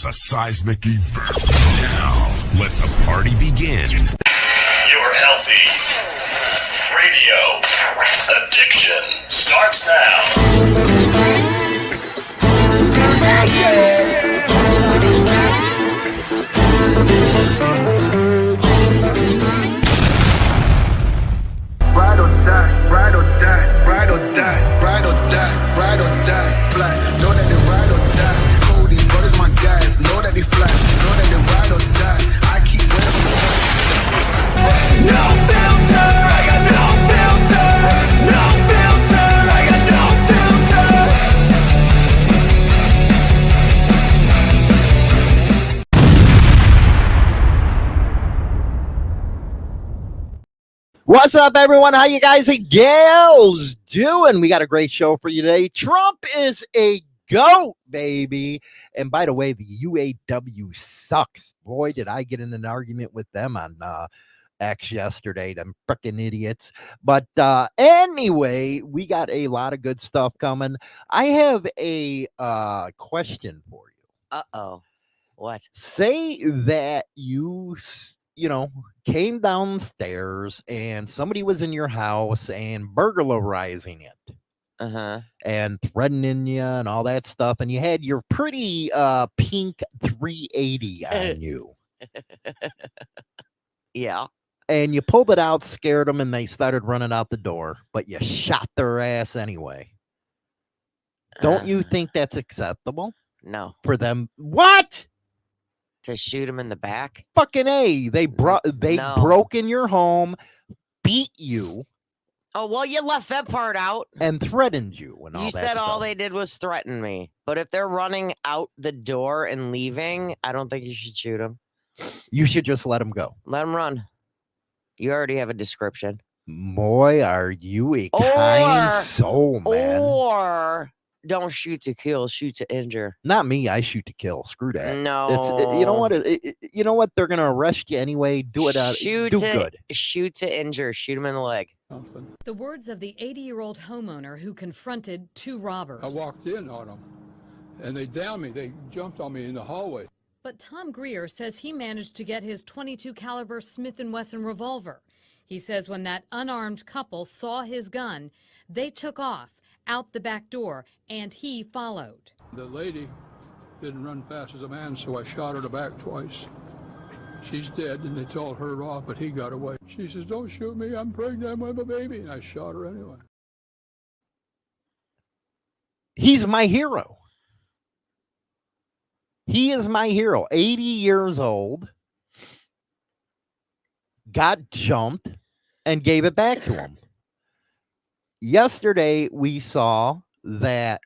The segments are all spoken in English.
is a seismic event. Now, let the party begin. Your healthy radio addiction starts now. Ride or die, ride or die, ride or die, ride or die, ride or die, fly. Know that they ride or die. Cody, God is my guys. Know that they fly. Know that they ride or die. I keep wearing no filter. I got no filter. No filter. I got no What's up, everyone? How you guys and gals doing? We got a great show for you today. Trump is a GOAT, baby. And by the way, the UAW sucks. Boy, did I get in an argument with them on X yesterday, them freaking idiots. But anyway, we got a lot of good stuff coming. I have a question for you. Uh-oh. What? Say that you came downstairs and somebody was in your house and burglarizing it Uh-huh. and threatening you and all that stuff. And you had your pretty pink 380 on you. Yeah. And you pulled it out, scared them, and they started running out the door. But you shot their ass anyway. Don't you think that's acceptable No. for them? What? To shoot him in the back? Fucking A. They No. broke in your home, beat you, Oh, well, you left that part out. and threatened you and all You that said stuff. all they did was threaten me. But if they're running out the door and leaving, I don't think you should shoot them. You should just let them go. Let them run. You already have a description. Boy, are you a kind Or- soul, man. Or don't shoot to kill, shoot to injure. Not me. I shoot to kill. Screw that. No. It's you know what? You know what? They're gonna arrest you anyway. Do it. Shoot do to, good. Shoot to injure. Shoot him in the leg. The words of the 80-year-old homeowner who confronted two robbers. I walked in on them, and they downed me. They jumped on me in the hallway. But Tom Greer says he managed to get his .22 caliber Smith & Wesson revolver. He says when that unarmed couple saw his gun, they took off out the back door, and he followed. The lady didn't run fast as a man, so I shot her in the back twice. She's dead, and they told her off, but he got away. She says, "Don't shoot me, I'm pregnant with a baby," and I shot her anyway. He's my hero. He is my hero. 80 years old, got jumped, and gave it back to him. Yesterday, we saw that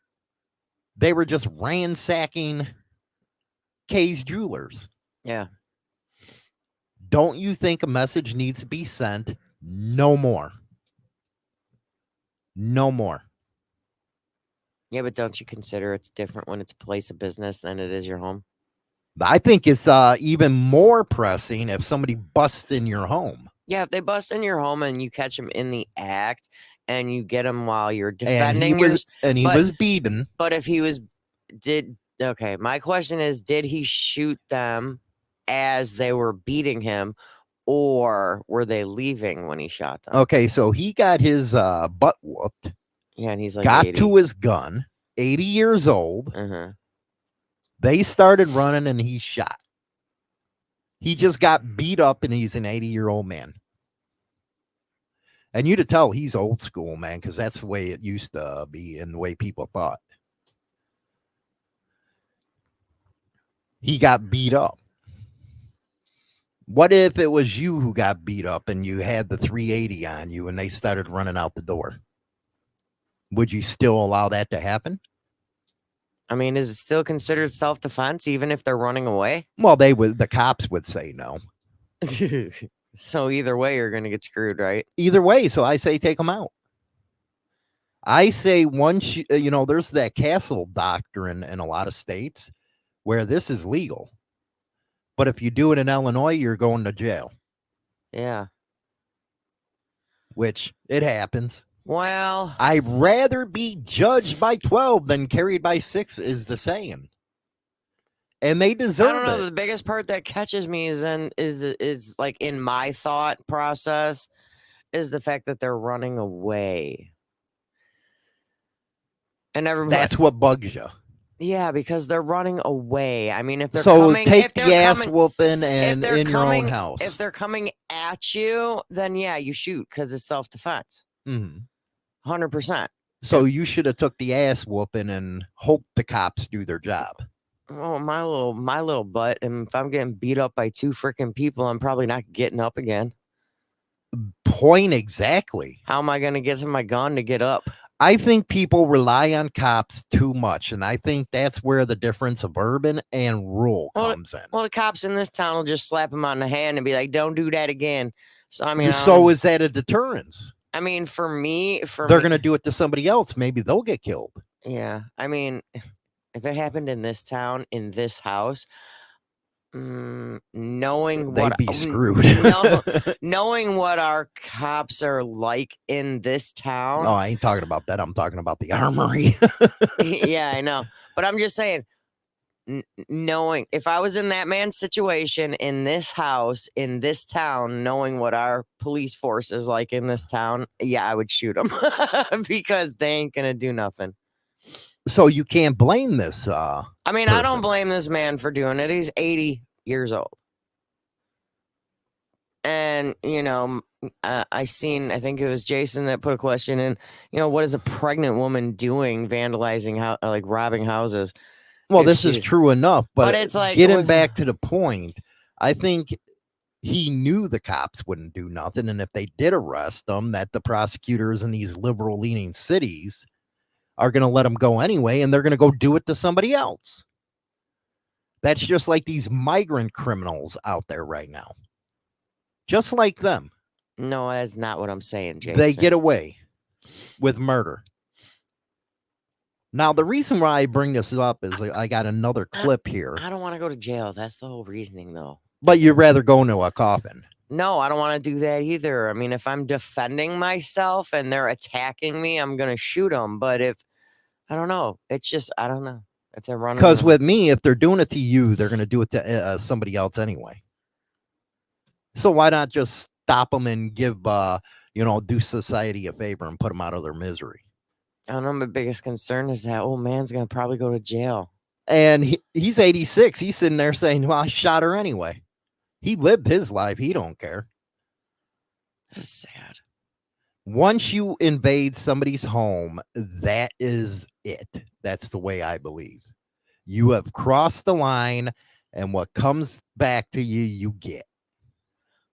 they were just ransacking Kay's Jewelers. Yeah. Don't you think a message needs to be sent? No more. No more. Yeah, but don't you consider it's different when it's a place of business than it is your home? I think it's even more pressing if somebody busts in your home. Yeah, if they bust in your home and you catch them in the act and you get them while you're And defending he was, and he but- was beaten. But if he was, okay, my question is, did he shoot them as they were beating him, or were they leaving when he shot them? Okay, so he got his butt whooped, Yeah, and he's like, got 80. to his gun, 80 years old. Uh-huh. They started running and he shot. He just got beat up and he's an 80-year-old man. And you to tell he's old school, man, because that's the way it used to be and the way people thought. He got beat up. What if it was you who got beat up and you had the 380 on you and they started running out the door? Would you still allow that to happen? I mean, is it still considered self-defense even if they're running away? Well, the cops would say no. So either way, you're going to get screwed, right? Either way, so I say take them out. I say once there's that castle doctrine in a lot of states where this is legal. But if you do it in Illinois, you're going to jail. Yeah. Which it happens. Well, I'd rather be judged by 12 than carried by 6 is the saying. and they I deserve don't know. it. The biggest part that catches me is like in my thought process is the fact that they're running away. And everybody, That's what bugs you. yeah, because they're running away. I mean, if they're So coming, take if they're the ass coming, whooping if and they're in your own coming, house. if they're coming at you, then yeah, you shoot because it's self-defense. Mhm. 100%. So you should have took the ass whooping and hope the cops do their job. Oh, my little butt. And if I'm getting beat up by 2 freaking people, I'm probably not getting up again. Point exactly. How am I going to get to my gun to get up? I think people rely on cops too much, and I think that's where the difference of urban and rural comes in. Well, the cops in this town will just slap him on the hand and be like, "Don't do that again." So I mean, So is that a deterrence? I mean, for me, They're going to do it to somebody else. Maybe they'll get killed. yeah. I mean, if it happened in this town, in this house, knowing They'd what be screwed. knowing what our cops are like in this town. No, I ain't talking about that. I'm talking about the armory. Yeah, I know. But I'm just saying, knowing if I was in that man's situation in this house, in this town, knowing what our police force is like in this town, yeah, I would shoot them because they ain't going to do nothing. So you can't blame this. I mean, I don't person. blame this man for doing it. He's 80 years old. And, you know, I think it was Jason that put a question in, you know, what is a pregnant woman doing vandalizing, like robbing houses? Well, if this is she's- true enough, but it's like getting with- back to the point, I think he knew the cops wouldn't do nothing. And if they did arrest them, that the prosecutors in these liberal leaning cities are going to let them go anyway, and they're going to go do it to somebody else. That's just like these migrant criminals out there right now. Just like them. No, that's not what I'm saying, Jason. They get away with murder. Now, the reason why I bring this up is I got another clip here, I don't want to go to jail. That's the whole reasoning, though. but you'd rather go into a coffin. No, I don't want to do that either. I mean, if I'm defending myself and they're attacking me, I'm going to shoot them. But if, I don't know, it's just, I don't know. If they're running. Because with me, if they're doing it to you, they're going to do it to somebody else anyway. So why not just stop them and give, do society a favor and put them out of their misery? I don't know. My biggest concern is that old man's going to probably go to jail. And he's 86. He's sitting there saying, well, I shot her anyway. He lived his life. He don't care. That's sad. Once you invade somebody's home, that is it. That's the way I believe. You have crossed the line, and what comes back to you, you get.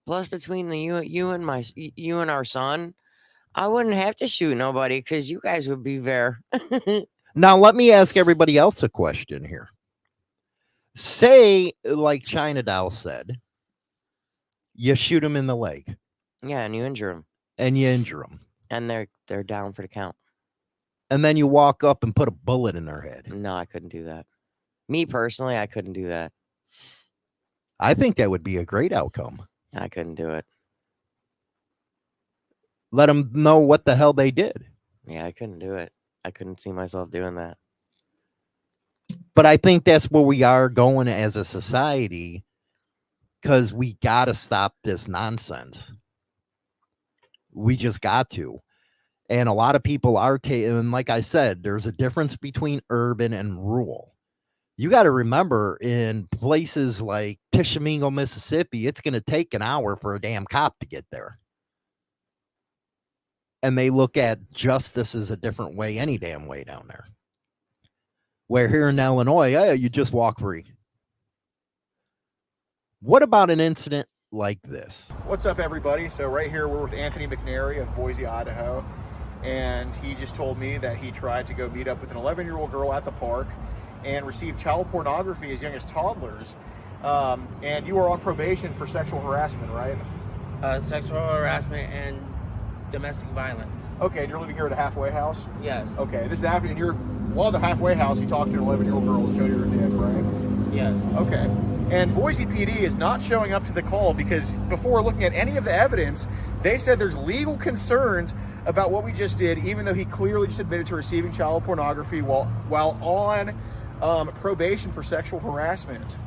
Plus, between you and our son, I wouldn't have to shoot nobody because you guys would be there. Now, let me ask everybody else a question here. Say, like China Doll said, you shoot him in the leg. Yeah, and you injure him. And you injure them. And they're down for the count. And then you walk up and put a bullet in their head. No, I couldn't do that. Me personally, I couldn't do that. I think that would be a great outcome. I couldn't do it. Let them know what the hell they did. Yeah, I couldn't do it. I couldn't see myself doing that. But I think that's where we are going as a society, because we got to stop this nonsense. We just got to. And a lot of people are and like I said, there's a difference between urban and rural. You got to remember, in places like Tishomingo, Mississippi, it's going to take an hour for a damn cop to get there. And they look at justice as a different way, any damn way down there. Where here in Illinois, you just walk free. What about an incident like this? What's up, everybody? So right here, we're with Anthony McNary of Boise, Idaho. And he just told me that he tried to go meet up with an 11-year-old girl at the park and received child pornography as young as toddlers. And you are on probation for sexual harassment, right? Sexual harassment and domestic violence. Okay, and you're living here at a halfway house? Yes. Okay, this is after, and you're, while the halfway house, you talked to an 11-year-old girl and showed her dick, right? Yes. Okay. And Boise PD is not showing up to the call because before looking at any of the evidence, they said there's legal concerns about what we just did, even though he clearly just admitted to receiving child pornography while on probation for sexual harassment.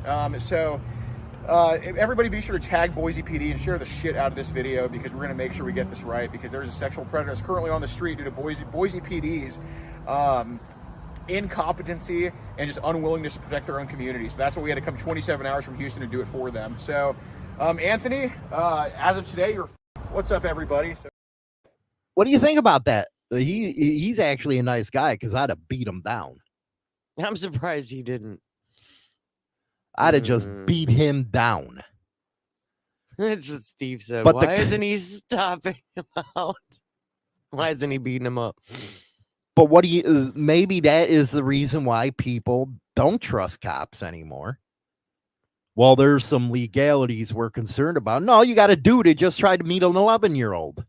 Everybody be sure to tag Boise PD and share the shit out of this video, because we're going to make sure we get this right, because there's a sexual predator that's currently on the street due to Boise PD's incompetency and just unwillingness to protect their own community. So that's why we had to come 27 hours from Houston to do it for them. So, Anthony, as of today, what's up, everybody? So, What do you think about that? He's actually a nice guy, because I'd have beat him down. I'm surprised he didn't. I'd have just beat him down. That's what Steve said. But Why isn't he stopping him out? Why isn't he beating him up? But what do you? Maybe that is the reason why people don't trust cops anymore. Well, there's some legalities we're concerned about. No, you got a dude who just tried to meet an 11-year-old.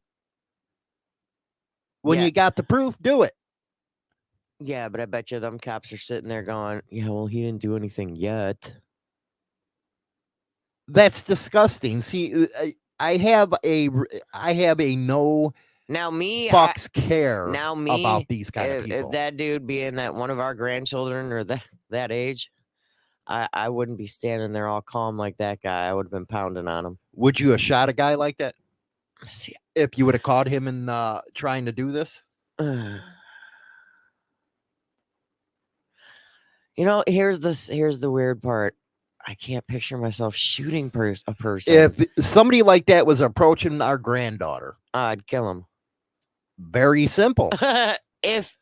When you got the proof, do it. Yeah, but I bet you them cops are sitting there going, yeah, well, he didn't do anything yet. That's disgusting. See, I have a no now me fucks care now me about these kind of people. If that dude being that one of our grandchildren or that age, I wouldn't be standing there all calm like that guy. I would have been pounding on him. Would you have shot a guy like that? See, if you would have caught him in trying to do this? You know, here's the weird part. I can't picture myself shooting a person. If somebody like that was approaching our granddaughter, I'd kill him. Very simple. If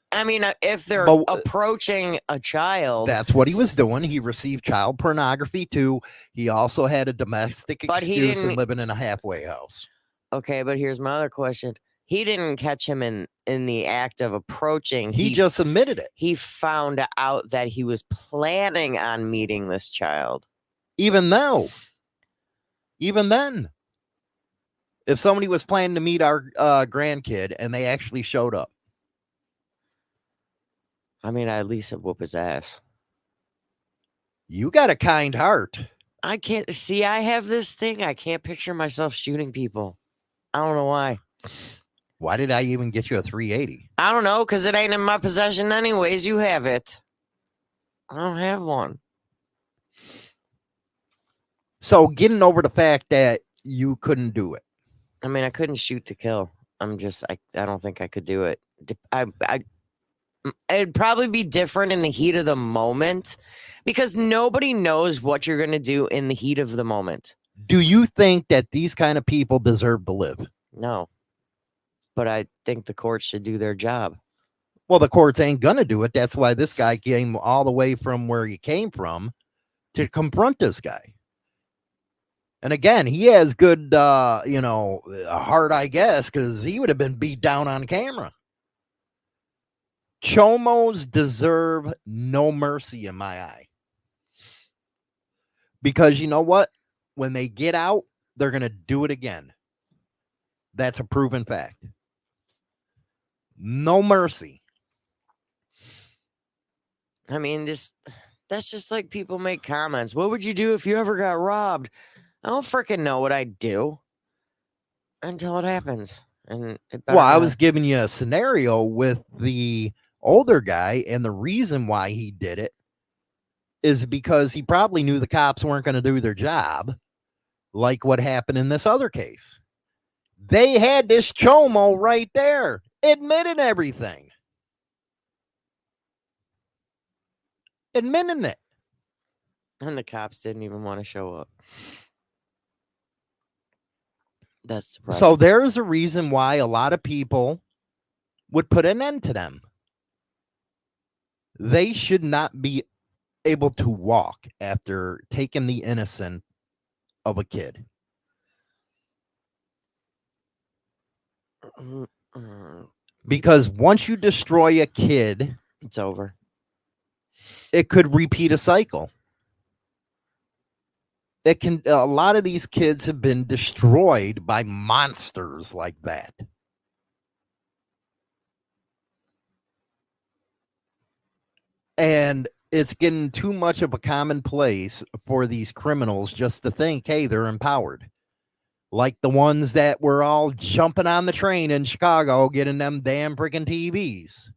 they're approaching a child, that's what he was doing. He received child pornography too. He also had a domestic excuse and living in a halfway house. Okay, but here's my other question. He didn't catch him in the act of approaching. He just admitted it. He found out that he was planning on meeting this child. Even then, if somebody was planning to meet our grandkid and they actually showed up, I mean, I at least would whoop his ass. You got a kind heart. I can't see. I have this thing. I can't picture myself shooting people. I don't know why. Why did I even get you a 380? I don't know, because it ain't in my possession anyways. You have it. I don't have one. So getting over the fact that you couldn't do it. I mean, I couldn't shoot to kill. I don't think I could do it. It'd probably be different in the heat of the moment, because nobody knows what you're going to do in the heat of the moment. Do you think that these kind of people deserve to live? No. But I think the courts should do their job. Well, the courts ain't going to do it. That's why this guy came all the way from where he came from to confront this guy. And again, he has good, heart, I guess, because he would have been beat down on camera. Chomos deserve no mercy in my eye. Because you know what? When they get out, they're going to do it again. That's a proven fact. No mercy. I mean, that's just like people make comments. What would you do if you ever got robbed? I don't freaking know what I'd do until it happens. And I was giving you a scenario with the older guy, and the reason why he did it is because he probably knew the cops weren't going to do their job, like what happened in this other case. They had this chomo right there, admitting everything. Admitting it. And the cops didn't even want to show up. That's surprising. So there's a reason why a lot of people would put an end to them. They should not be able to walk after taking the innocent of a kid. Because once you destroy a kid, it's over. It could repeat a cycle. A lot of these kids have been destroyed by monsters like that. And it's getting too much of a commonplace for these criminals just to think, hey, they're empowered. Like the ones that were all jumping on the train in Chicago, getting them damn freaking TVs.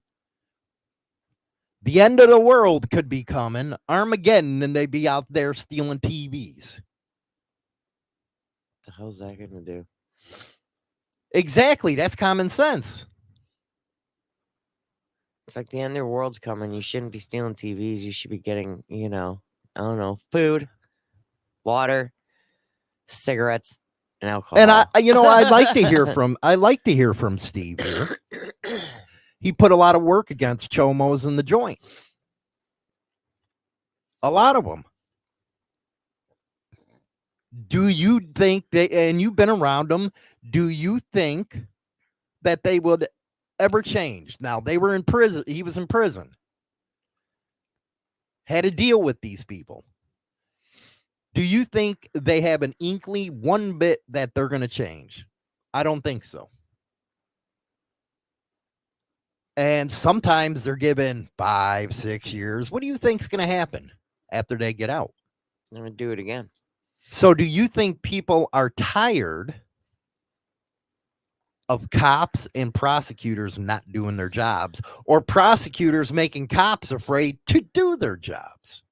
The end of the world could be coming, Armageddon, and they'd be out there stealing TVs. What the hell's that going to do? Exactly. That's common sense. It's like the end of the world's coming. You shouldn't be stealing TVs. You should be getting, I don't know, food, water, cigarettes, and alcohol. And I'd like to hear from Steve here. He put a lot of work against chomos in the joint. A lot of them. Do you think and you've been around them, do you think that they would ever change? Now, they were in prison. He was in prison. Had to deal with these people. Do you think they have an inkling one bit that they're going to change? I don't think so. And sometimes they're given 5-6 years. What do you think's going to happen after they get out? I'm going to do it again. So do you think people are tired of cops and prosecutors not doing their jobs, or prosecutors making cops afraid to do their jobs?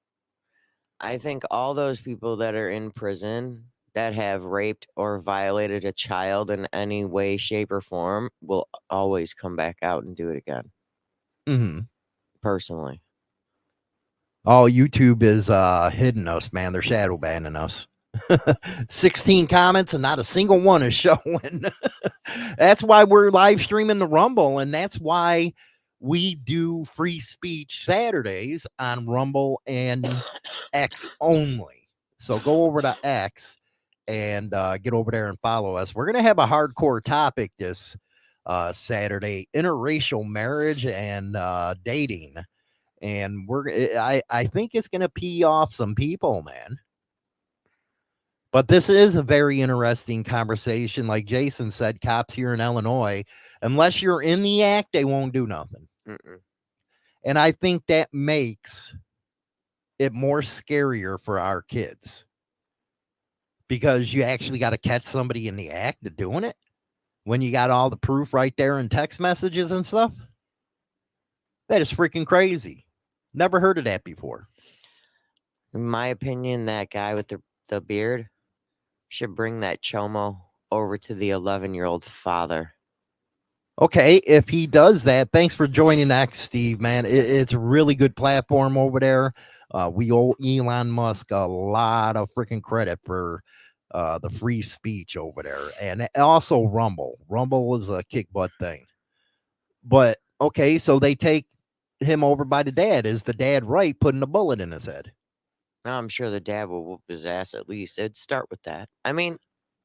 I think all those people that are in prison that have raped or violated a child in any way, shape, or form will always come back out and do it again. Mm-hmm. Personally. Oh, YouTube is hidden us, man. They're shadow banning us. 16 comments and not a single one is showing. That's why we're live streaming the Rumble, and that's why we do free speech Saturdays on Rumble and X only. So go over to X and get over there and follow us. We're going to have a hardcore topic this Saturday: interracial marriage and dating. And I think it's going to pee off some people, man. But this is a very interesting conversation. Like Jason said, cops here in Illinois, unless you're in the act, they won't do nothing. Mm-mm. And I think that makes it more scarier for our kids, because you actually got to catch somebody in the act of doing it when you got all the proof right there in text messages and stuff. That is freaking crazy. Never heard of that before. In my opinion, that guy with the beard should bring that chomo over to the 11-year-old father. Okay, if he does that, thanks for joining X, Steve, man. It's a really good platform over there. We owe Elon Musk a lot of freaking credit for the free speech over there. And also Rumble. Rumble is a kick butt thing. But, okay, so they take him over by the dad. Is the dad right putting a bullet in his head? I'm sure the dad will whoop his ass at least. It'd start with that. I mean,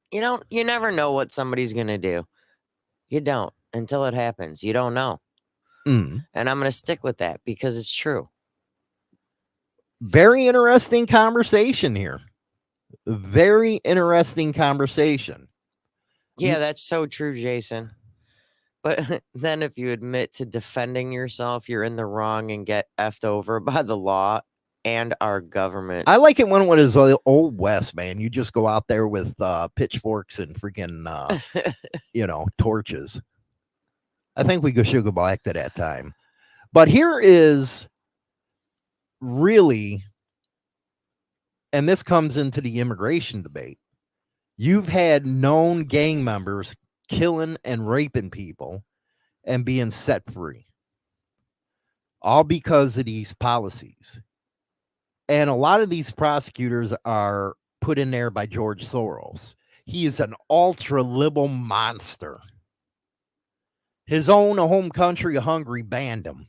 you never know what somebody's going to do. You don't until it happens. You don't know. Mm. And I'm going to stick with that because it's true. Very interesting conversation here. Very interesting conversation. Yeah, that's so true, Jason. But then if you admit to defending yourself, you're in the wrong and get effed over by the law and our government. I like it when it is old West, man. You just go out there with pitchforks and freaking, torches. I think we should go back to that time. But here is really, and this comes into the immigration debate. You've had known gang members killing and raping people and being set free, all because of these policies. And a lot of these prosecutors are put in there by George Soros. He is an ultra-liberal monster. His own home country of Hungary banned him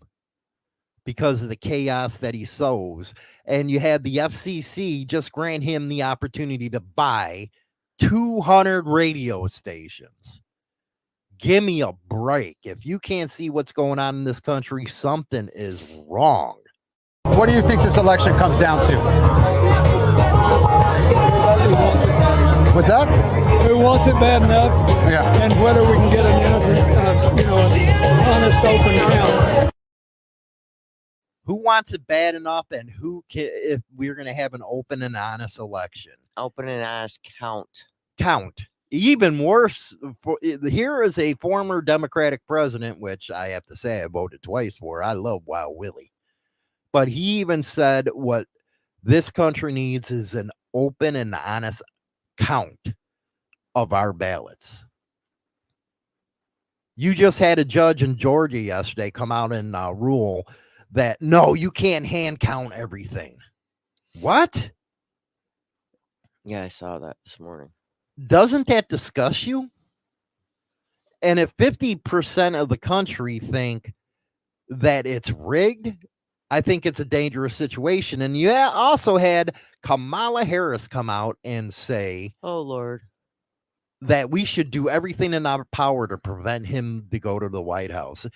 because of the chaos that he sows. And you had the FCC just grant him the opportunity to buy 200 radio stations. Give me a break. If you can't see what's going on in this country, something is wrong. What do you think this election comes down to? What's that? Who wants it bad enough? Yeah. And whether we can get an honest, open count. Who wants it bad enough, and if we're going to have an open and honest election? Open and honest count. Even worse, here is a former Democratic president, which I have to say I voted twice for. I love Wild Willie. But he even said what this country needs is an open and honest count of our ballots. You just had a judge in Georgia yesterday come out and rule that, no, you can't hand count everything. What? Yeah, I saw that this morning. Doesn't that disgust you? And if 50% of the country think that it's rigged, I think it's a dangerous situation. And you also had Kamala Harris come out and say, oh, Lord, that we should do everything in our power to prevent him to go to the White House.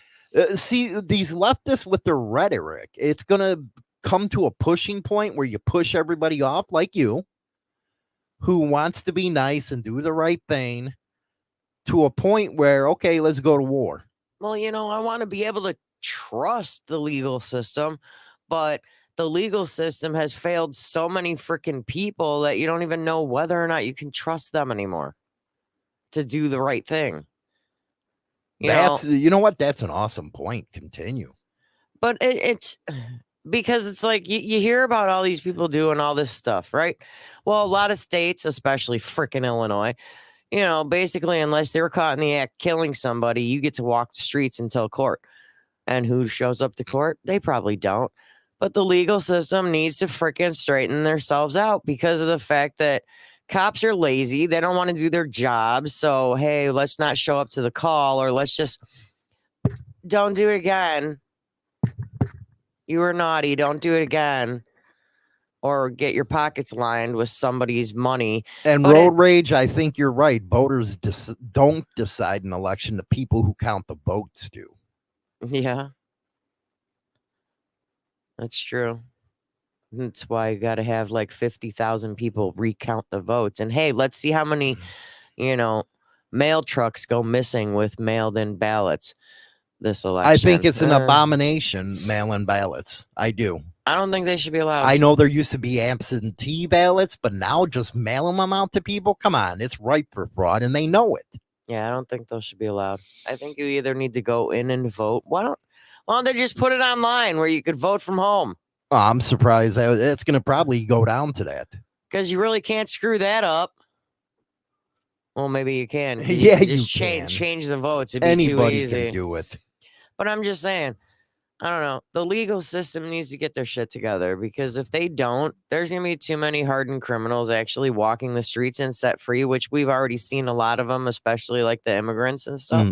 See, these leftists with their rhetoric, it's going to come to a pushing point where you push everybody off, like you, who wants to be nice and do the right thing, to a point where, okay, let's go to war. Well, I want to be able to trust the legal system, but the legal system has failed so many freaking people that you don't even know whether or not you can trust them anymore to do the right thing. You know what? That's an awesome point. Continue. But it's because it's like you hear about all these people doing all this stuff, right? Well, a lot of states, especially freaking Illinois, basically, unless they're caught in the act killing somebody, you get to walk the streets until court. And who shows up to court? They probably don't. But the legal system needs to freaking straighten themselves out because of the fact that cops are lazy. They don't want to do their job. So, hey, let's not show up to the call, or let's just don't do it again. You were naughty. Don't do it again. Or get your pockets lined with somebody's money. And but road rage, I think you're right. Voters don't decide an election. The people who count the votes do. Yeah. That's true. That's why you got to have like 50,000 people recount the votes. And hey, let's see how many, mail trucks go missing with mailed-in ballots this election. I think it's an abomination, mail-in ballots. I do. I don't think they should be allowed. I know there used to be absentee ballots, but now just mailing them out to people, come on, it's ripe for fraud, and they know it. Yeah, I don't think those should be allowed. I think you either need to go in and vote. Why don't they just put it online where you could vote from home? Oh, I'm surprised that it's going to probably go down to that. Because you really can't screw that up. Well, maybe you can. Yeah, you you just can. change the votes. It'd be Anybody too easy. can do it. But I'm just saying, I don't know. The legal system needs to get their shit together, because if they don't, there's going to be too many hardened criminals actually walking the streets and set free, which we've already seen a lot of them, especially like the immigrants and stuff.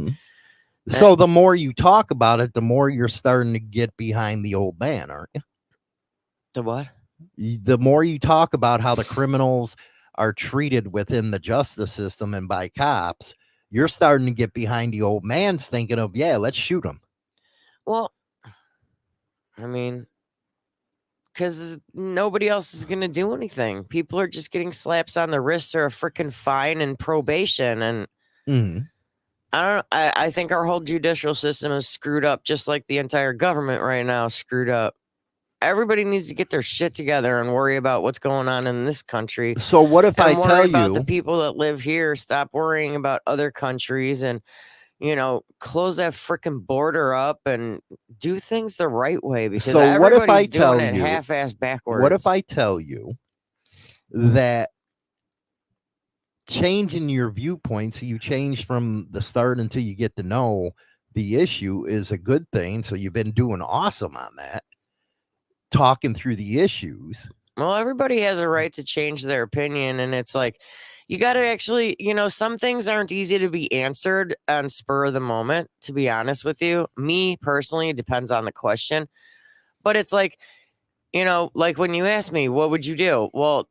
So the more you talk about it, the more you're starting to get behind the old man, aren't you? The what? The more you talk about how the criminals are treated within the justice system and by cops, you're starting to get behind the old man's thinking of, yeah, let's shoot him. Well, I mean, because nobody else is going to do anything. People are just getting slaps on the wrists or a freaking fine and probation. And I think our whole judicial system is screwed up, just like the entire government right now is screwed up. Everybody needs to get their shit together and worry about what's going on in this country. So what if I tell about you the people that live here, stop worrying about other countries and, close that freaking border up and do things the right way, because so what if I everybody's tell doing it you half-ass backwards. What if I tell you that changing your viewpoints, you change from the start until you get to know the issue, is a good thing? So you've been doing awesome on that, talking through the issues. Well, everybody has a right to change their opinion, and it's like, you got to actually, some things aren't easy to be answered on spur of the moment, to be honest with you. Me personally, it depends on the question. But it's like, like when you ask me, what would you do? Well,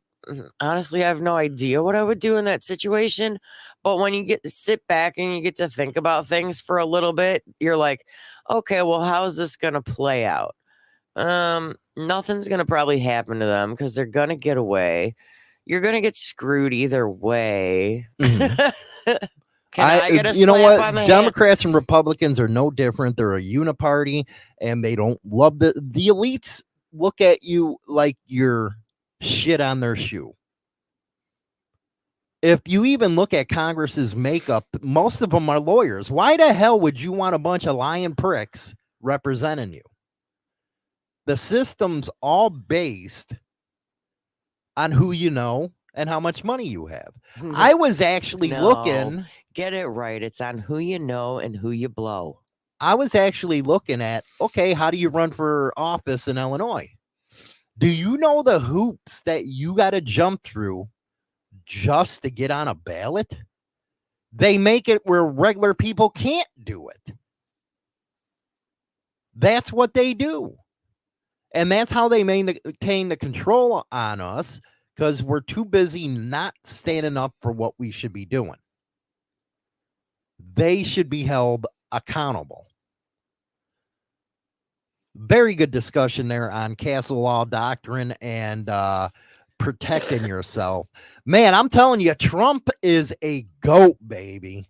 honestly, I have no idea what I would do in that situation. But when you get to sit back and you get to think about things for a little bit, you're like, okay, well, how is this going to play out? Nothing's going to probably happen to them because they're going to get away. You're going to get screwed either way. You know what? Democrats and Republicans are no different. They're a uniparty, and they don't love the elites look at you like you're shit on their shoe. If you even look at Congress's makeup, most of them are lawyers. Why the hell would you want a bunch of lying pricks representing you? The system's all based on who you know and how much money you have. I was actually looking. Get it right. It's on who you know and who you blow. I was actually looking at, okay, how do you run for office in Illinois? Do you know the hoops that you got to jump through just to get on a ballot? They make it where regular people can't do it. That's what they do. And that's how they maintain the control on us, because we're too busy not standing up for what we should be doing. They should be held accountable. Very good discussion there on castle law doctrine and protecting yourself. Man, I'm telling you, Trump is a goat, baby.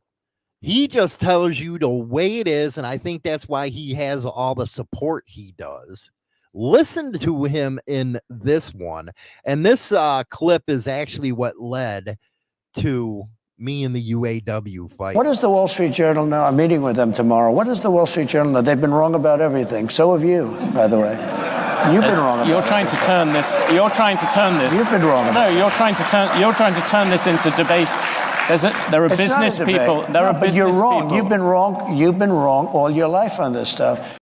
He just tells you the way it is, and I think that's why he has all the support he does. Listen to him in this one. And this clip is actually what led to me and the UAW fight. What does the Wall Street Journal know? I'm meeting with them tomorrow. What does the Wall Street Journal know? They've been wrong about everything. So have you, by the way. You've been wrong about You're trying to turn this. You're trying to turn this. You've been wrong about No, you're trying to turn this into debate. There are It's business not a debate. people. There No, are but business you're wrong. people. You've been wrong. You've been wrong all your life on this stuff.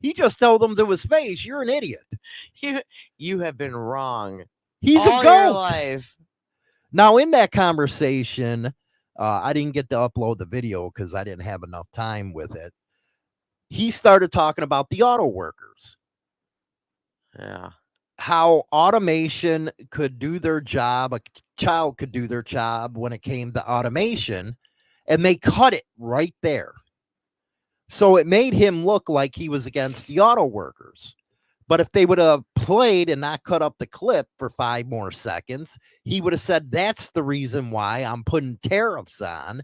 He just told them to his face, you're an idiot. You have been wrong. He's all a your goat. life. Now, in that conversation, I didn't get to upload the video because I didn't have enough time with it. He started talking about the auto workers. Yeah. How automation could do their job, a child could do their job when it came to automation, and they cut it right there. So it made him look like he was against the auto workers. But if they would have played and not cut up the clip for 5 more seconds, he would have said, that's the reason why I'm putting tariffs on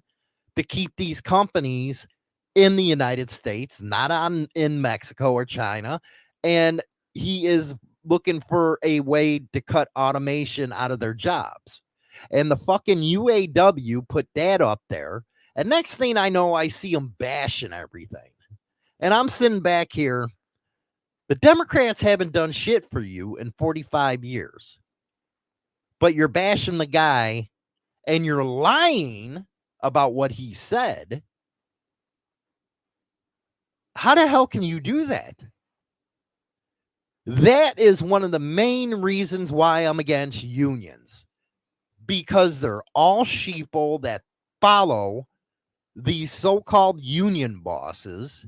to keep these companies in the United States, not in Mexico or China. And he is looking for a way to cut automation out of their jobs. And the fucking UAW put that up there. And next thing I know, I see them bashing everything. And I'm sitting back here. The Democrats haven't done shit for you in 45 years. But you're bashing the guy and you're lying about what he said. How the hell can you do that? That is one of the main reasons why I'm against unions. Because they're all sheeple that follow these so-called union bosses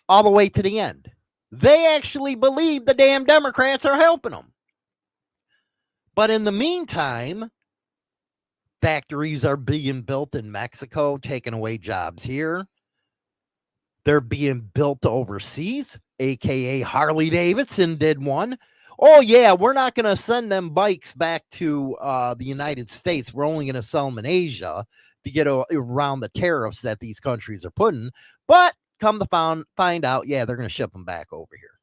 all the way to the end. They actually believe the damn Democrats are helping them. But in the meantime, factories are being built in Mexico, taking away jobs here. They're being built overseas, aka Harley Davidson did one. Oh, yeah, we're not going to send them bikes back to the United States. We're only going to sell them in Asia to get around the tariffs that these countries are putting. But come to find out, yeah, they're going to ship them back over here.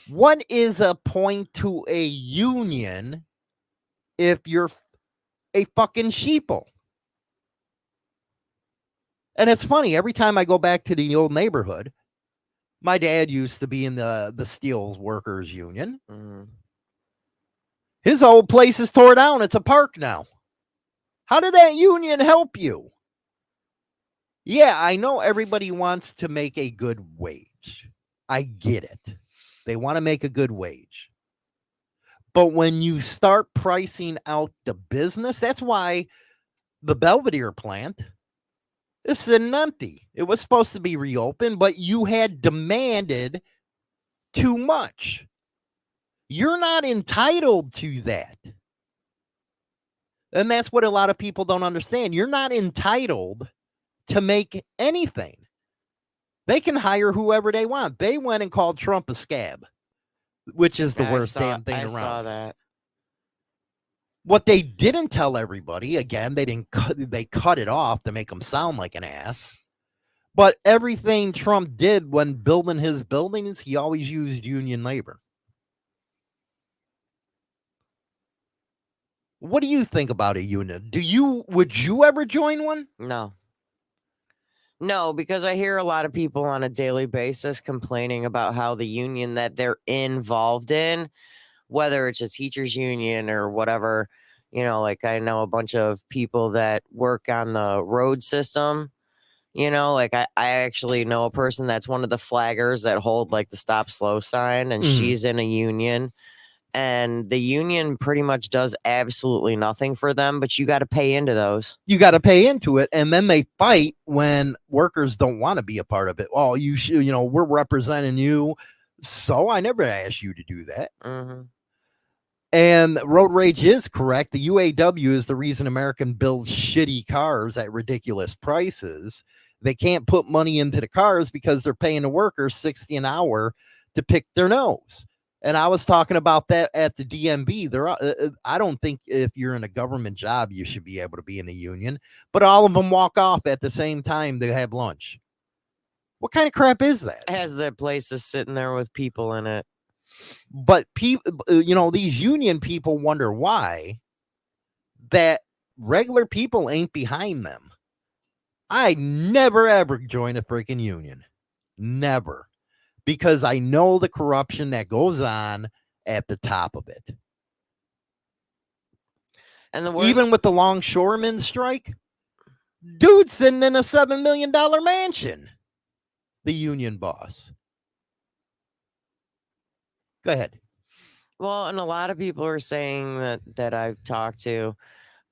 What is a point to a union if you're a fucking sheeple? And it's funny, every time I go back to the old neighborhood, my dad used to be in the steel workers union. Mm. His old place is tore down. It's a park now. How did that union help you? Yeah, I know everybody wants to make a good wage. I get it. They want to make a good wage. But when you start pricing out the business, that's why the Belvedere plant is sitting empty. It was supposed to be reopened, but you had demanded too much. You're not entitled to that. And that's what a lot of people don't understand. You're not entitled to make anything. They can hire whoever they want. They went and called Trump a scab, which is the worst damn thing around. I saw that. What they didn't tell everybody, again, they cut it off to make him sound like an ass. But everything Trump did when building his buildings, he always used union labor. What do you think about a union? Would you ever join one? No. No, because I hear a lot of people on a daily basis complaining about how the union that they're involved in, whether it's a teachers union or whatever, like I know a bunch of people that work on the road system, like I actually know a person that's one of the flaggers that hold like the stop slow sign, and she's in a union. And the union pretty much does absolutely nothing for them, but you got to pay into those. You got to pay into it. And then they fight when workers don't want to be a part of it. Oh, you should, we're representing you. So I never asked you to do that. Mm-hmm. And road rage is correct. The UAW is the reason American builds shitty cars at ridiculous prices. They can't put money into the cars because they're paying the workers $60 an hour to pick their nose. And I was talking about that at the DMV. I don't think if you're in a government job, you should be able to be in a union, but all of them walk off at the same time to have lunch. What kind of crap is that? Has their places sitting there with people in it. But people, these union people wonder why that regular people ain't behind them. I never, ever join a freaking union. Never. Because I know the corruption that goes on at the top of it. And the worst, even with the longshoremen strike, dude's sitting in a $7 million mansion. The union boss. Go ahead. Well, and a lot of people are saying that I've talked to,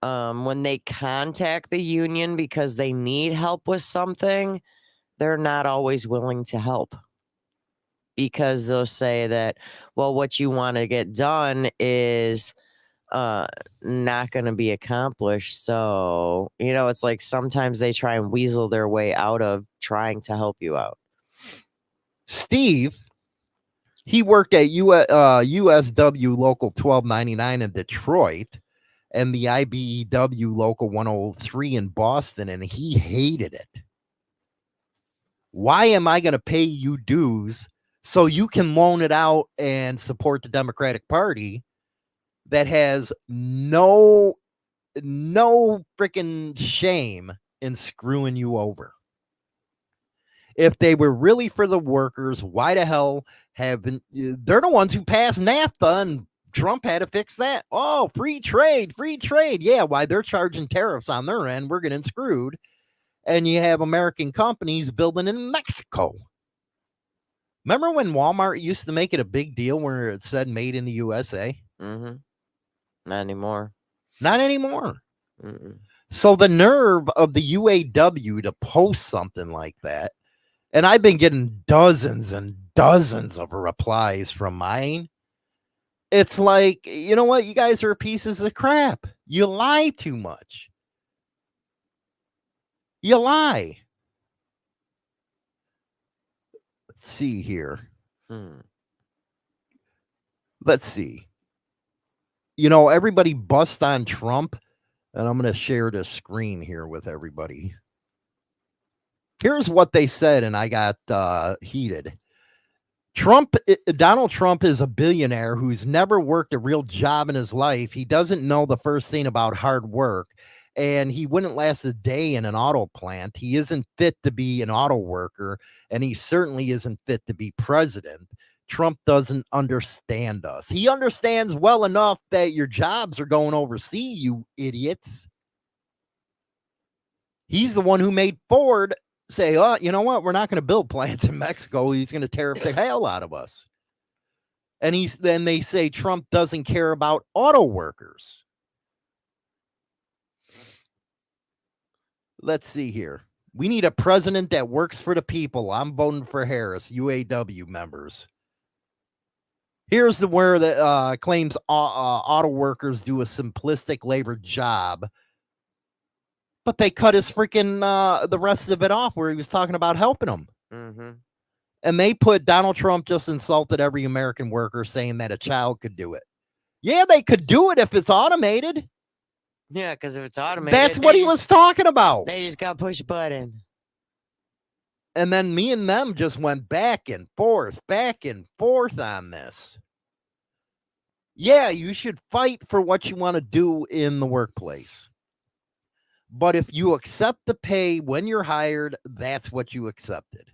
when they contact the union because they need help with something, they're not always willing to help. Because they'll say that, well, what you want to get done is not going to be accomplished. So, it's like sometimes they try and weasel their way out of trying to help you out. Steve, he worked at USW Local 1299 in Detroit and the IBEW Local 103 in Boston, and he hated it. Why am I going to pay you dues so you can loan it out and support the Democratic Party that has no freaking shame in screwing you over? If they were really for the workers, why the hell haven't they're the ones who passed NAFTA, and Trump had to fix that. Oh, free trade. Yeah, why they're charging tariffs on their end, we're getting screwed. And you have American companies building in Mexico. Remember when Walmart used to make it a big deal where it said made in the USA? Mm-hmm. Not anymore. Not anymore. Mm-mm. So the nerve of the UAW to post something like that, and I've been getting dozens and dozens of replies from mine. It's like, you know what? You guys are pieces of crap. You lie too much. You lie. Let's see here. Let's see. Everybody bust on Trump, and I'm going to share the screen here with everybody. Here's what they said, and I got heated. Donald Trump is a billionaire who's never worked a real job in his life. He doesn't know the first thing about hard work, and he wouldn't last a day in an auto plant. He isn't fit to be an auto worker, and he certainly isn't fit to be president. Trump doesn't understand us. He understands well enough that your jobs are going overseas, you idiots. He's the one who made Ford say, oh, you know what? We're not going to build plants in Mexico. He's going to tariff the hell out of us. And then they say Trump doesn't care about auto workers. Let's see here. We need a president that works for the people. I'm voting for Harris, UAW members. Here's where the claims auto workers do a simplistic labor job, but they cut his freaking the rest of it off where he was talking about helping them. Mm-hmm. And they put Donald Trump just insulted every American worker saying that a child could do it. Yeah, they could do it if it's automated. Yeah, because if it's automated, that's what he was talking about. They just got to push a button. And then me and them just went back and forth on this. Yeah, you should fight for what you want to do in the workplace. But if you accept the pay when you're hired, that's what you accepted.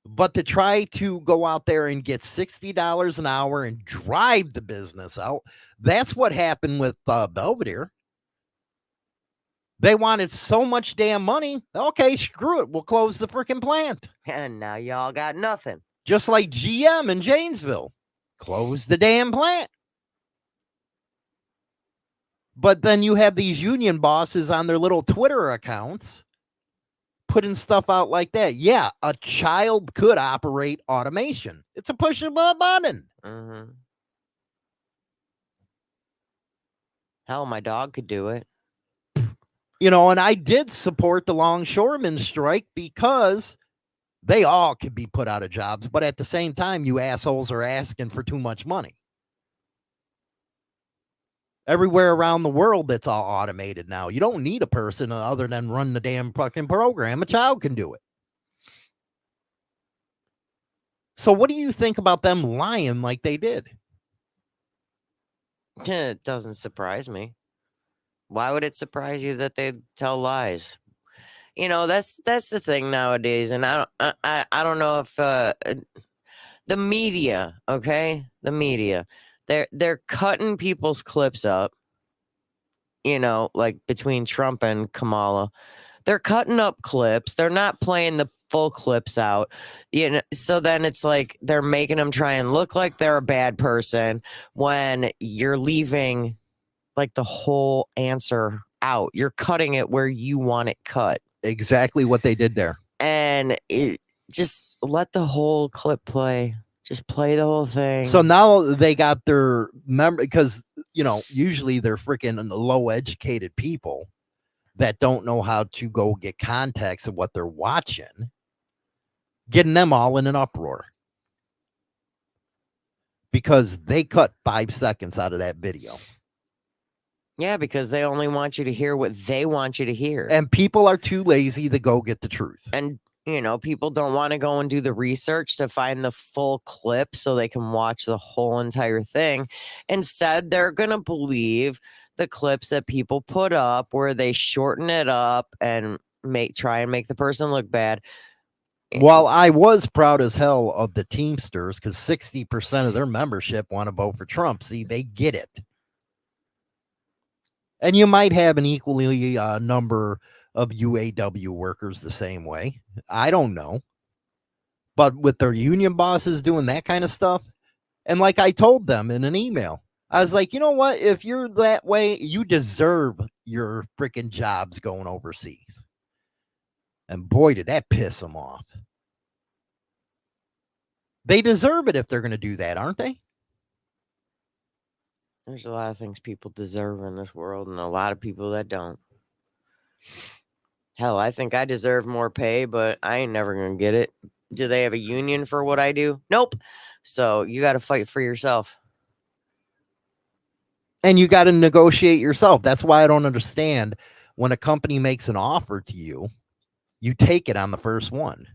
But to try to go out there and get $60 an hour and drive the business out, that's what happened with Belvedere. They wanted so much damn money. Okay, screw it. We'll close the freaking plant. And now y'all got nothing. Just like GM in Janesville. Close the damn plant. But then you have these union bosses on their little Twitter accounts putting stuff out like that. Yeah, a child could operate automation. It's a push of a button. Mm-hmm. Hell, my dog could do it. You know, and I did support the longshoremen strike because they all could be put out of jobs. But at the same time, you assholes are asking for too much money. Everywhere around the world, that's all automated now. You don't need a person other than run the damn fucking program. A child can do it. So what do you think about them lying like they did? It doesn't surprise me. Why would it surprise you that they tell lies? You know, that's the thing nowadays, and I don't know if the media, okay, the media, they're cutting people's clips up. You know, like between Trump and Kamala, they're cutting up clips. They're not playing the full clips out. You know, so then it's like they're making them try and look like they're a bad person when you're leaving like the whole answer out. You're cutting it where you want it cut. Exactly what they did there. And just let the whole clip play. Just play the whole thing. So now they got their member, because, you know, usually they're freaking low educated people that don't know how to go get context of what they're watching, getting them all in an uproar because they cut 5 seconds out of that video. Yeah, because they only want you to hear what they want you to hear. And people are too lazy to go get the truth. And, you know, people don't want to go and do the research to find the full clip so they can watch the whole entire thing. Instead, they're going to believe the clips that people put up where they shorten it up and try and make the person look bad. Well, I was proud as hell of the Teamsters because 60% of their membership want to vote for Trump. See, they get it. And you might have an equally number of UAW workers the same way. I don't know. But with their union bosses doing that kind of stuff, and like I told them in an email, I was like, you know what? If you're that way, you deserve your freaking jobs going overseas. And boy, did that piss them off. They deserve it if they're going to do that, aren't they? There's a lot of things people deserve in this world and a lot of people that don't. Hell, I think I deserve more pay, but I ain't never going to get it. Do they have a union for what I do? Nope. So you got to fight for yourself. And you got to negotiate yourself. That's why I don't understand when a company makes an offer to you, you take it on the first one.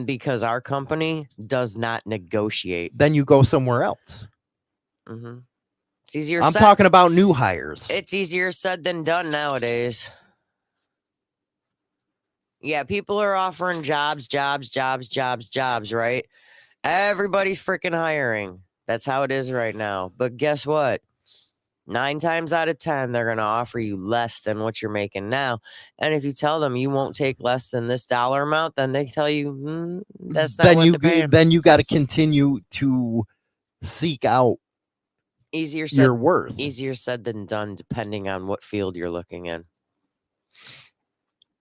Because our company does not negotiate. Then you go somewhere else. Mm-hmm. It's easier. I'm talking about new hires. It's easier said than done nowadays. Yeah, people are offering jobs, right? Everybody's freaking hiring. That's how it is right now. But guess what? 9 times out of 10, they're going to offer you less than what you're making now. And if you tell them you won't take less than this dollar amount, then they tell you that's not what they're paying. Then you got to continue to seek out your worth. Easier said than done, depending on what field you're looking in.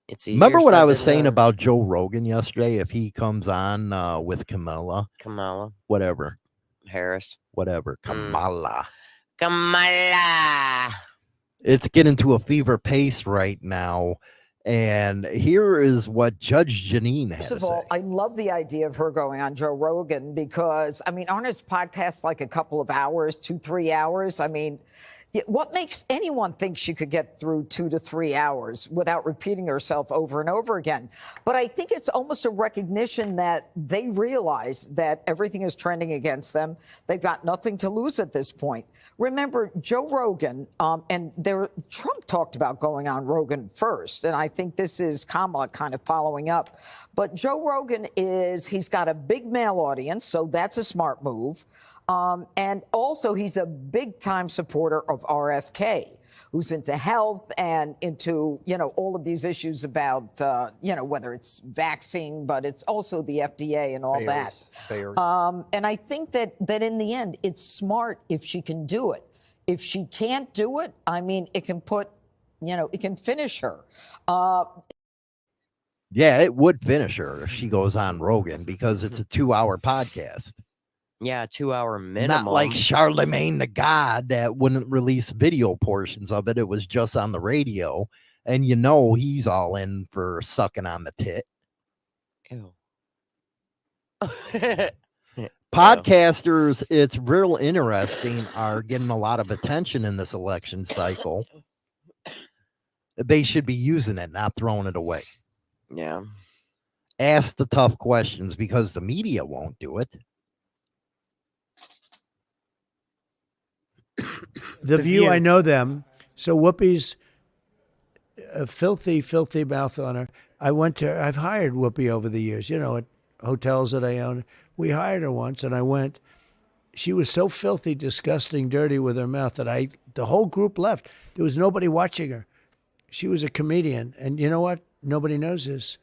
It's easier. Remember what I was saying about Joe Rogan yesterday? If he comes on with Kamala, whatever, Harris, whatever, Kamala. Kamala. It's getting to a fever pace right now. And here is what Judge Janine has. First of all, I love the idea of her going on Joe Rogan because, I mean, aren't his podcasts like a couple of hours, 2-3 hours? I mean, What makes anyone think she could get through 2 to 3 hours without repeating herself over and over again? But I think it's almost a recognition that they realize that everything is trending against them. They've got nothing to lose at this point. Remember, Joe Rogan, Trump talked about going on Rogan first, and I think this is Kamala kind of following up. But Joe Rogan he's got a big male audience, so that's a smart move. And also, he's a big-time supporter of RFK, who's into health and into, all of these issues about, whether it's vaccine, but it's also the FDA and all that. And I think that in the end, it's smart if she can do it. If she can't do it, I mean, it can it can finish her. Yeah, it would finish her if she goes on Rogan because it's a 2-hour podcast. Yeah, 2-hour minimum. Not like Charlemagne the God that wouldn't release video portions of it. It was just on the radio. And he's all in for sucking on the tit. Ew. Podcasters, it's real interesting, are getting a lot of attention in this election cycle. They should be using it, not throwing it away. Yeah. Ask the tough questions because the media won't do it. The View, I know them. So Whoopi's a filthy mouth on her. I've hired Whoopi over the years, at hotels that I own. We hired her once and I went. She was so filthy, disgusting, dirty with her mouth that the whole group left. There was nobody watching her. She was a comedian. And you know what? Nobody knows this.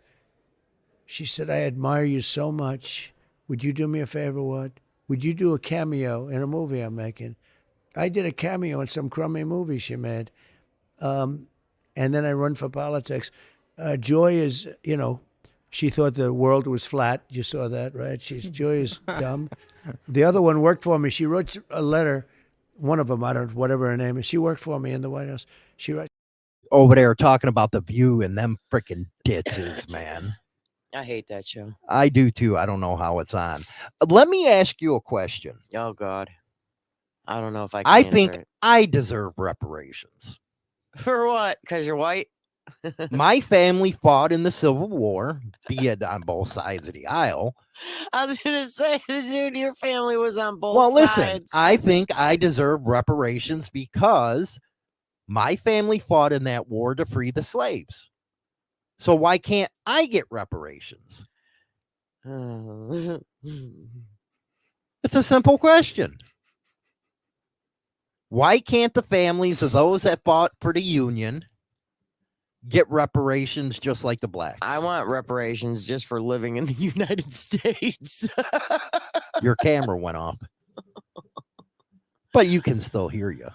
She said, I admire you so much. Would you do me a favor, what? Would you do a cameo in a movie I'm making? I did a cameo in some crummy movie she made. And then I run for politics. Joy is, she thought the world was flat. You saw that, right? Joy is dumb. The other one worked for me. She wrote a letter. One of them, I don't know, whatever her name is. She worked for me in the White House. She wrote over there talking about The View and them freaking ditzes, man. I hate that show. I do too. I don't know how it's on. Let me ask you a question. Oh, God. I don't know if I think I deserve reparations. For what? Because you're white? My family fought in the Civil War, be it on both sides of the aisle. I was going to say, dude, your family was on both sides. Well, listen, I think I deserve reparations because my family fought in that war to free the slaves. So why can't I get reparations? It's a simple question. Why can't the families of those that fought for the Union get reparations just like the blacks? I want reparations just for living in the United States. Your camera went off. But you can still hear you.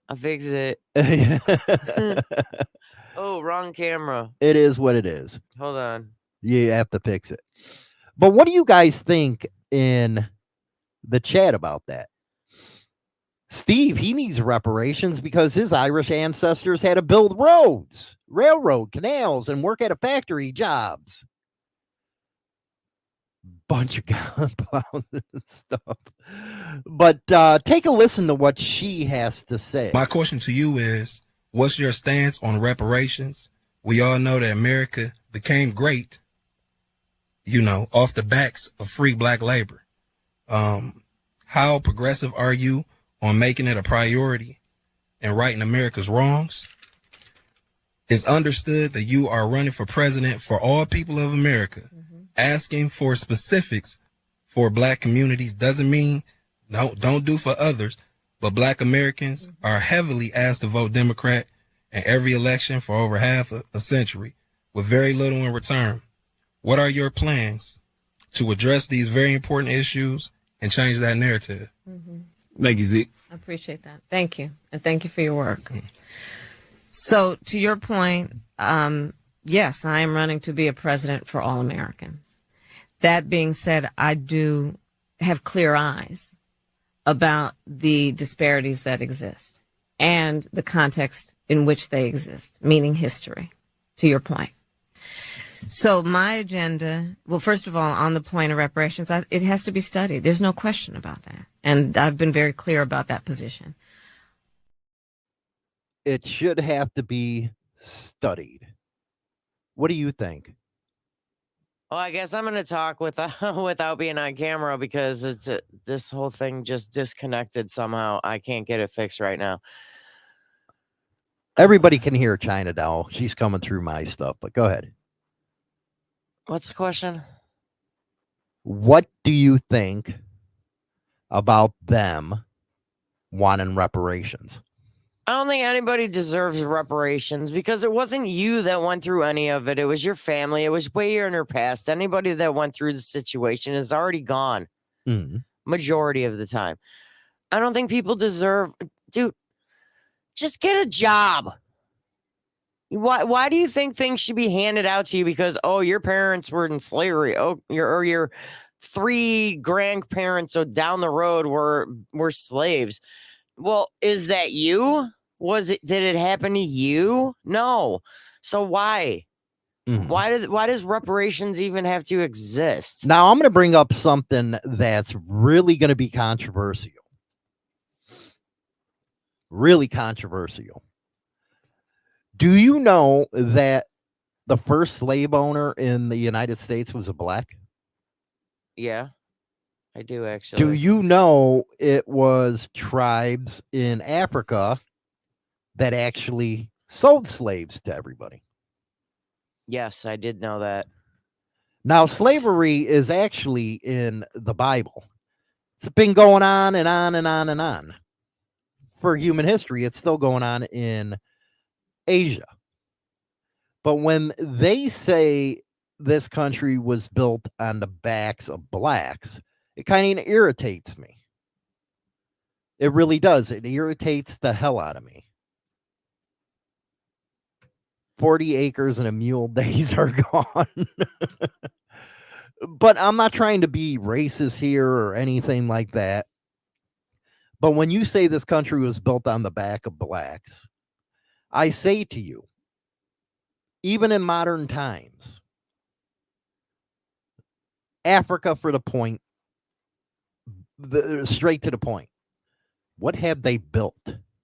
I'll fix it. Oh, wrong camera. It is what it is. Hold on. You have to fix it. But what do you guys think in the chat about that? Steve, he needs reparations because his Irish ancestors had to build roads, railroad, canals, and work at a factory jobs. Bunch of compound stuff. But take a listen to what she has to say. My question to you is, what's your stance on reparations? We all know that America became great, off the backs of free black labor. How progressive are you on making it a priority and righting America's wrongs? It's understood that you are running for president for all people of America. Asking for specifics for black communities doesn't mean don't do for others, but black Americans are heavily asked to vote Democrat in every election for over half a century with very little in return. What are your plans to address these very important issues and change that narrative? Thank you, Zeke. I appreciate that. Thank you. And thank you for your work. So to your point, yes, I am running to be a president for all Americans. That being said, I do have clear eyes about the disparities that exist and the context in which they exist, meaning history, to your point. So my agenda, well, first of all, on the point of reparations, it has to be studied. There's no question about that. And I've been very clear about that position. It should have to be studied. What do you think? Well, I guess I'm going to talk without being on camera because this whole thing just disconnected somehow. I can't get it fixed right now. Everybody can hear China Doll. She's coming through my stuff, but go ahead. What's the question? What do you think about them wanting reparations? I don't think anybody deserves reparations because it wasn't you that went through any of it. It was your family. It was way in your past. Anybody that went through the situation is already gone. Majority of the time. I don't think people deserve, dude, just get a job. Why do you think things should be handed out to you? Because, oh, your parents were in slavery. Oh, your 3 grandparents down the road were slaves. Well, is that you? Did it happen to you? No. So why? Why does reparations even have to exist? Now I'm going to bring up something that's really going to be controversial. Really controversial. Do you know that the first slave owner in the United States was a black? Yeah, I do actually. Do you know it was tribes in Africa that actually sold slaves to everybody? Yes, I did know that. Now, slavery is actually in the Bible. It's been going on and on and on and on. For human history, it's still going on in Asia. But when they say this country was built on the backs of blacks, it kind of irritates me. It really does. It irritates the hell out of me. 40 acres and a mule days are gone. But I'm not trying to be racist here or anything like that. But when you say this country was built on the back of blacks, I say to you, even in modern times, Africa for the point, straight to the point. What have they built?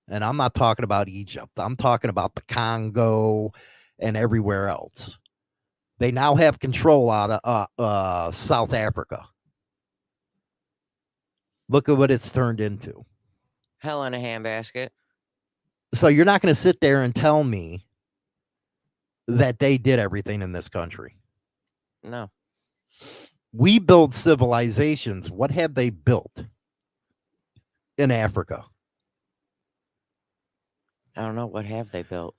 And I'm not talking about Egypt. I'm talking about the Congo and everywhere else. They now have control out of South Africa. Look at what it's turned into. Hell in a handbasket. So you're not going to sit there and tell me that they did everything in this country. No. We build civilizations. What have they built in Africa? I don't know. What have they built?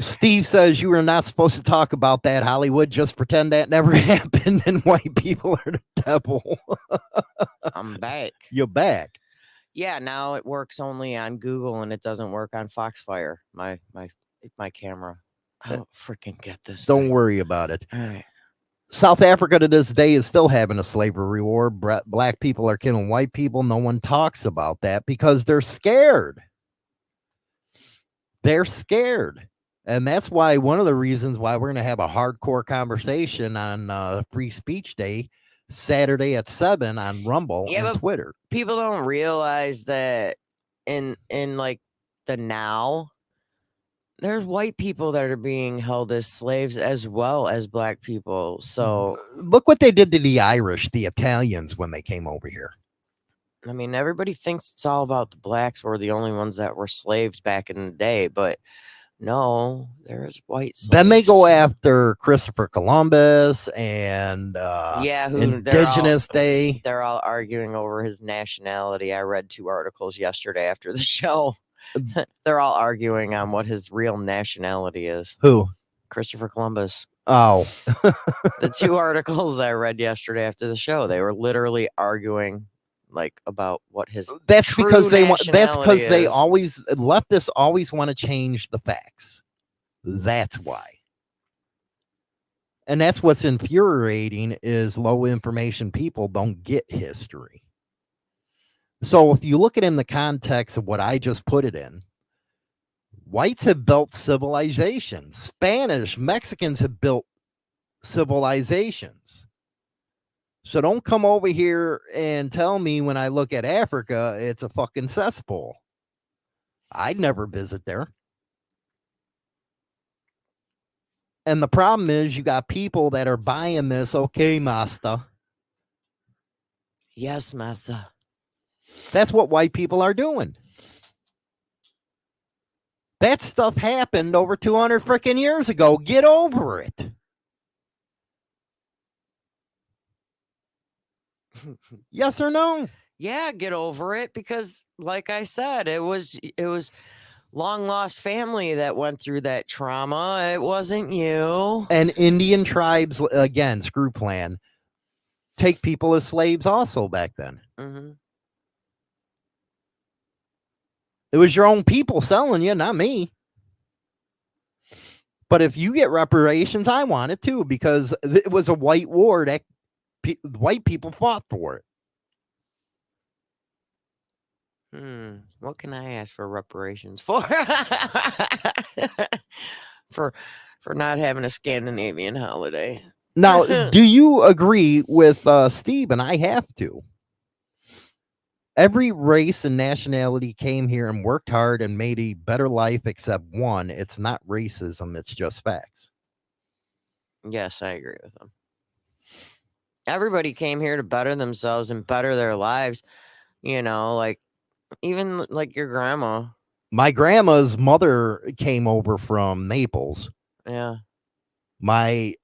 Steve says you are not supposed to talk about that, Hollywood. Just pretend that never happened and white people are the devil. I'm back. You're back. Yeah, now it works only on Google and it doesn't work on Foxfire. My camera. I don't freaking get this. Don't worry about it. All right. South Africa to this day is still having a slavery war. Black people are killing white people. No one talks about that because they're scared. They're scared. And that's why one of the reasons why we're going to have a hardcore conversation on Free Speech Day, Saturday at 7 on Rumble and Twitter. People don't realize that in like the now, there's white people that are being held as slaves as well as black people. So look what they did to the Irish, the Italians when they came over here. I mean, everybody thinks it's all about the blacks were the only ones that were slaves back in the day, but no, there's white slaves. Then they go after Christopher Columbus and Indigenous Day. They're all arguing over his nationality. I read 2 articles yesterday after the show. They're all arguing on what his real nationality is. Who? Christopher Columbus. Oh. The 2 articles I read yesterday after the show, they were literally arguing like about what his that's because they want leftists always want to change the facts. That's why. And that's what's infuriating is low information people don't get history. So if you look at it in the context of what I just put it in, Whites have built civilizations. Spanish, Mexicans have built civilizations. So don't come over here and tell me when I look at Africa, it's a fucking cesspool. I'd never visit there. And the problem is you got people that are buying this. Okay, master. Yes, master. That's what white people are doing. That stuff happened over 200 freaking years ago. Get over it. Yes or no? Yeah, get over it, because like I said, it was long lost family that went through that trauma. It wasn't you. And Indian tribes, again, screw plan, take people as slaves also back then. Mm-hmm. It was your own people selling you, not me. But if you get reparations, I want it too, because it was a white war that white people fought for it. What can I ask for reparations for? for not having a Scandinavian holiday. Now, do you agree with Steve? And I have to. Every race and nationality came here and worked hard and made a better life except one. It's not racism. It's just facts. Yes, I agree with him. Everybody came here to better themselves and better their lives. You know, like even like your grandma. My grandma's mother came over from Naples. Yeah. My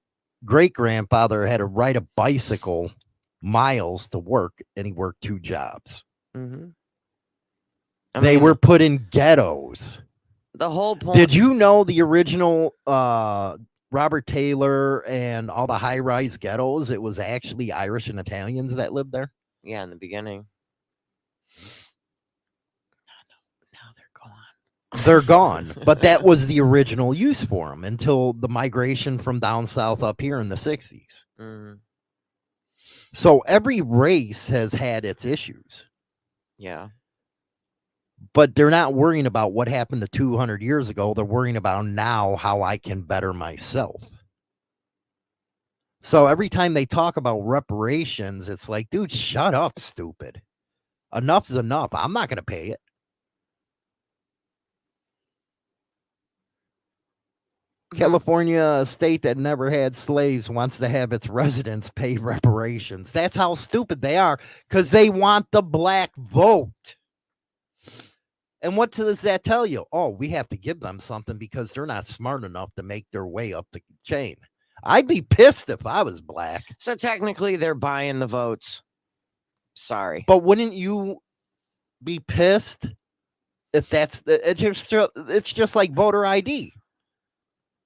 great-grandfather had to ride a bicycle miles to work, and he worked 2 jobs. Mm-hmm. They were put in ghettos. The whole point. Did you know the original Robert Taylor and all the high-rise ghettos, it was actually Irish and Italians that lived there? Yeah, in the beginning. They're gone, but that was the original use for them until the migration from down south up here in the 60s. Mm-hmm. So every race has had its issues. Yeah. But they're not worrying about what happened to 200 years ago. They're worrying about now how I can better myself. So every time they talk about reparations, it's like, dude, shut up, stupid. Enough's enough. I'm not going to pay it. California, a state that never had slaves, wants to have its residents pay reparations. That's how stupid they are, because they want the black vote. And what does that tell you? Oh, we have to give them something because they're not smart enough to make their way up the chain. I'd be pissed if I was black. So technically, they're buying the votes. Sorry. But wouldn't you be pissed if that's it's just like voter ID?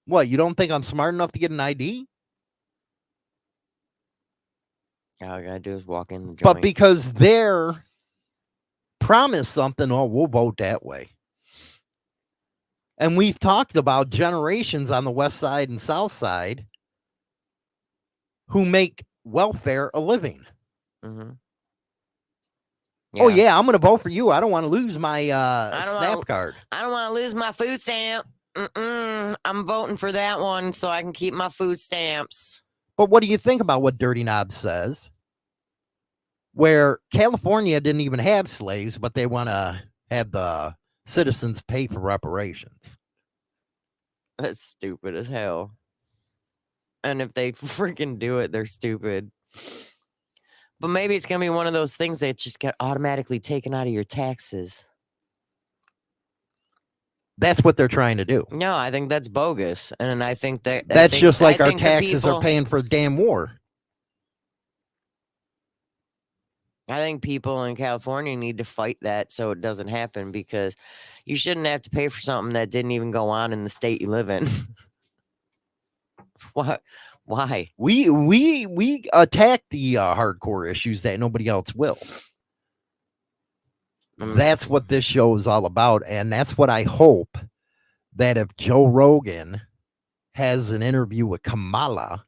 What, you don't think I'm smart enough to get an ID? All I gotta do is walk in the joint. But because they're promised something, oh, we'll vote that way. And we've talked about generations on the west side and south side who make welfare a living. Mm-hmm. Yeah. Oh, yeah, I'm going to vote for you. I don't want to lose my SNAP card. I don't want to lose my food stamp. I'm voting for that one so I can keep my food stamps. But what do you think about what Dirty Knob says? Where California didn't even have slaves, but they want to have the citizens pay for reparations. That's stupid as hell. And if they freaking do it, they're stupid. But maybe it's going to be one of those things that just get automatically taken out of your taxes. That's what they're trying to do. No, I think that's bogus. And I think that... That's just like our taxes are paying for the damn war. I think people in California need to fight that so it doesn't happen, because you shouldn't have to pay for something that didn't even go on in the state you live in. What? Why? We attack the hardcore issues that nobody else will. That's what this show is all about, and that's what I hope that if Joe Rogan has an interview with Kamala,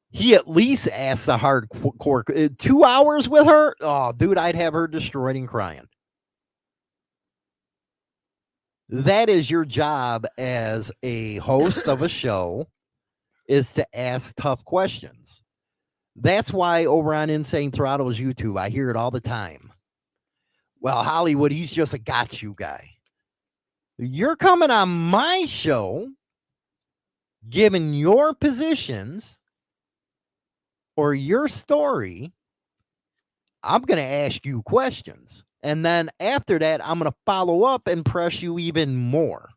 he at least asks the hardcore 2 hours with her. Oh, dude, I'd have her destroyed and crying. That is your job as a host of a show, is to ask tough questions. That's why over on Insane Throttle's YouTube, I hear it all the time. Well, Hollywood, he's just a got you guy. You're coming on my show, giving your positions or your story. I'm going to ask you questions. And then after that, I'm going to follow up and press you even more.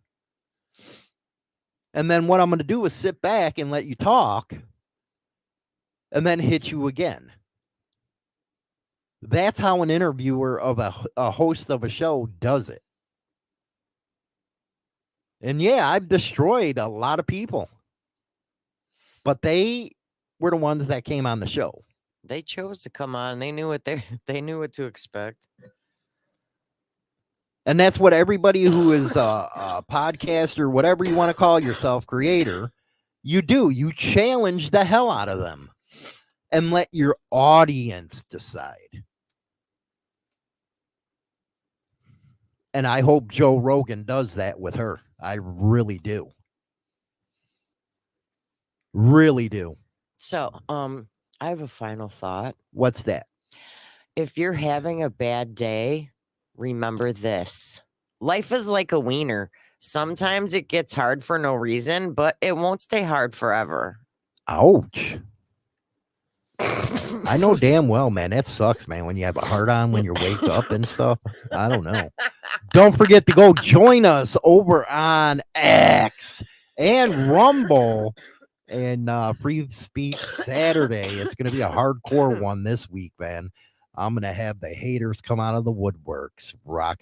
And then what I'm going to do is sit back and let you talk and then hit you again. That's how an interviewer of a host of a show does it. And yeah, I've destroyed a lot of people, but they were the ones that came on the show. They chose to come on. They knew what they knew what to expect. And that's what everybody who is a podcaster, whatever you want to call yourself, creator, you do. You challenge the hell out of them and let your audience decide. And I hope Joe Rogan does that with her. I really do. Really do. So, I have a final thought. What's that? If you're having a bad day, remember this. Life is like a wiener. Sometimes it gets hard for no reason, but it won't stay hard forever. Ouch. I know damn well, man. That sucks, man. When you have a hard on when you wake up and stuff. I don't know. Don't forget to go join us over on X and Rumble and Free Speech Saturday. It's going to be a hardcore one this week, man. I'm going to have the haters come out of the woodworks. Rock.